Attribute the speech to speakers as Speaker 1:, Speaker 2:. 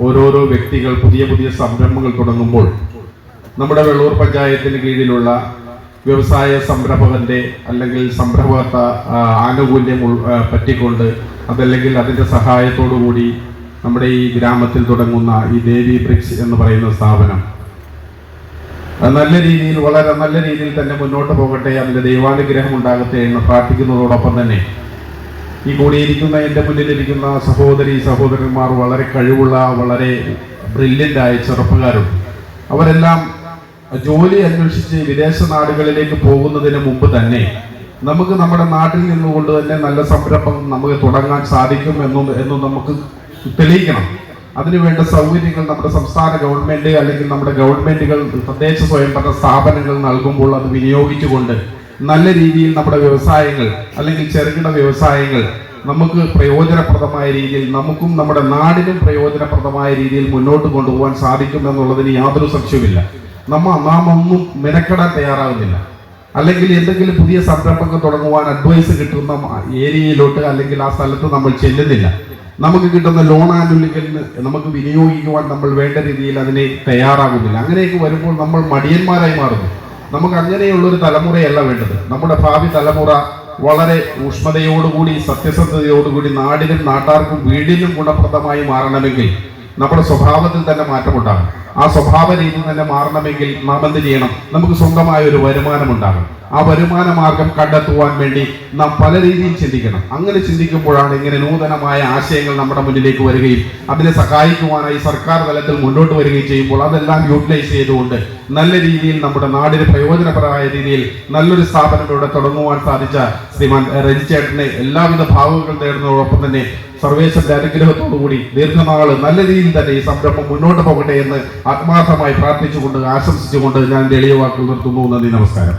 Speaker 1: ഓരോരോ വ്യക്തികൾ പുതിയ പുതിയ സംരംഭങ്ങൾ തുടങ്ങുമ്പോൾ നമ്മുടെ വെള്ളൂർ പഞ്ചായത്തിന് കീഴിലുള്ള വ്യവസായ സംരംഭകന്റെ അല്ലെങ്കിൽ സംരംഭകത്വ ആനുകൂല്യം പറ്റിക്കൊണ്ട് അതല്ലെങ്കിൽ അതിൻ്റെ സഹായത്തോടു കൂടി നമ്മുടെ ഈ ഗ്രാമത്തിൽ തുടങ്ങുന്ന ഈ ദേവി ബ്രിക്സ് എന്ന് പറയുന്ന സ്ഥാപനം നല്ല രീതിയിൽ, വളരെ നല്ല രീതിയിൽ തന്നെ മുന്നോട്ട് പോകട്ടെ, അതിൻ്റെ ദൈവാനുഗ്രഹം ഉണ്ടാകട്ടെ എന്ന് പ്രാർത്ഥിക്കുന്നതോടൊപ്പം തന്നെ ഈ കൂടിയിരിക്കുന്ന എൻ്റെ മുന്നിലിരിക്കുന്ന സഹോദരന്മാർ വളരെ കഴിവുള്ള, വളരെ ബ്രില്യൻ്റായ ചെറുപ്പക്കാരുണ്ട്. അവരെല്ലാം ജോലി അന്വേഷിച്ച് വിദേശ നാടുകളിലേക്ക് പോകുന്നതിന് മുമ്പ് തന്നെ നമുക്ക് നമ്മുടെ നാട്ടിൽ നിന്നുകൊണ്ട് തന്നെ നല്ല സംരംഭം നമുക്ക് തുടങ്ങാൻ സാധിക്കും എന്നും നമുക്ക് തെളിയിക്കണം. അതിനുവേണ്ട സൗകര്യങ്ങൾ നമ്മുടെ സംസ്ഥാന ഗവൺമെന്റ് അല്ലെങ്കിൽ നമ്മുടെ ഗവൺമെന്റുകൾ, തദ്ദേശ സ്വയംഭരണ സ്ഥാപനങ്ങൾ നൽകുമ്പോൾ അത് വിനിയോഗിച്ചുകൊണ്ട് നല്ല രീതിയിൽ നമ്മുടെ വ്യവസായങ്ങൾ അല്ലെങ്കിൽ ചെറുകിട വ്യവസായങ്ങൾ നമുക്ക് പ്രയോജനപ്രദമായ രീതിയിൽ, നമുക്കും നമ്മുടെ നാടിനും പ്രയോജനപ്രദമായ രീതിയിൽ മുന്നോട്ട് കൊണ്ടുപോകാൻ സാധിക്കും എന്നുള്ളതിന് യാതൊരു സംശയവുമില്ല. നാം ഒന്നും മെനക്കെടാൻ തയ്യാറാകുന്നില്ല. അല്ലെങ്കിൽ എന്തെങ്കിലും പുതിയ സംരംഭങ്ങൾ തുടങ്ങുവാൻ അഡ്വൈസ് കിട്ടുന്ന ഏരിയയിലോട്ട് അല്ലെങ്കിൽ ആ സ്ഥലത്ത് നമ്മൾ ചെല്ലുന്നില്ല. നമുക്ക് കിട്ടുന്ന ലോൺ ആനുകൂല്യങ്ങൾ നമുക്ക് വിനിയോഗിക്കുവാൻ നമ്മൾ വേണ്ട രീതിയിൽ അതിനെ തയ്യാറാകുന്നില്ല. അങ്ങനെയൊക്കെ വരുമ്പോൾ നമ്മൾ മടിയന്മാരായി മാറുന്നു. നമുക്ക് അങ്ങനെയുള്ളൊരു തലമുറയല്ല വേണ്ടത്. നമ്മുടെ ഭാവി തലമുറ വളരെ ഊഷ്മതയോടുകൂടി, സത്യസന്ധതയോടുകൂടി നാടിനും നാട്ടാർക്കും വീടിനും ഗുണപ്രദമായി മാറണമെങ്കിൽ നമ്മുടെ സ്വഭാവത്തിൽ തന്നെ മാറ്റമുണ്ടാകും. ആ സ്വഭാവ രീതി തന്നെ മാറണമെങ്കിൽ നാം എന്ത് ചെയ്യണം? നമുക്ക് സ്വന്തമായ ഒരു വരുമാനം ഉണ്ടാകും. ആ വരുമാന മാർഗം കണ്ടെത്തുവാൻ വേണ്ടി നാം പല രീതിയിൽ ചിന്തിക്കണം. അങ്ങനെ ചിന്തിക്കുമ്പോഴാണ് ഇങ്ങനെ നൂതനമായ ആശയങ്ങൾ നമ്മുടെ മുന്നിലേക്ക് വരികയും അതിനെ സഹായിക്കുവാനായി സർക്കാർ തലത്തിൽ മുന്നോട്ട് വരികയും ചെയ്യുമ്പോൾ അതെല്ലാം യൂട്ടിലൈസ് ചെയ്തുകൊണ്ട് നല്ല രീതിയിൽ നമ്മുടെ നാടിന് പ്രയോജനപരമായ രീതിയിൽ നല്ലൊരു സ്ഥാപനം ഇവിടെ തുടങ്ങുവാൻ സാധിച്ച ശ്രീമാൻ രജിച്ചേട്ടനെ എല്ലാവിധ ഭാവങ്ങൾ നേടുന്നതോടൊപ്പം തന്നെ സർവേശ്വരന്റെ അനുഗ്രഹത്തോടുകൂടി ദീർഘനാള് നല്ല രീതിയിൽ തന്നെ ഈ സംരംഭം മുന്നോട്ട് പോകട്ടെ എന്ന് ആത്മാർത്ഥമായി പ്രാർത്ഥിച്ചുകൊണ്ട്, ആശംസിച്ചുകൊണ്ട് ഞാൻ എളിയ വാക്കുകൾ നിർത്തുന്നു. നന്ദി, നമസ്കാരം.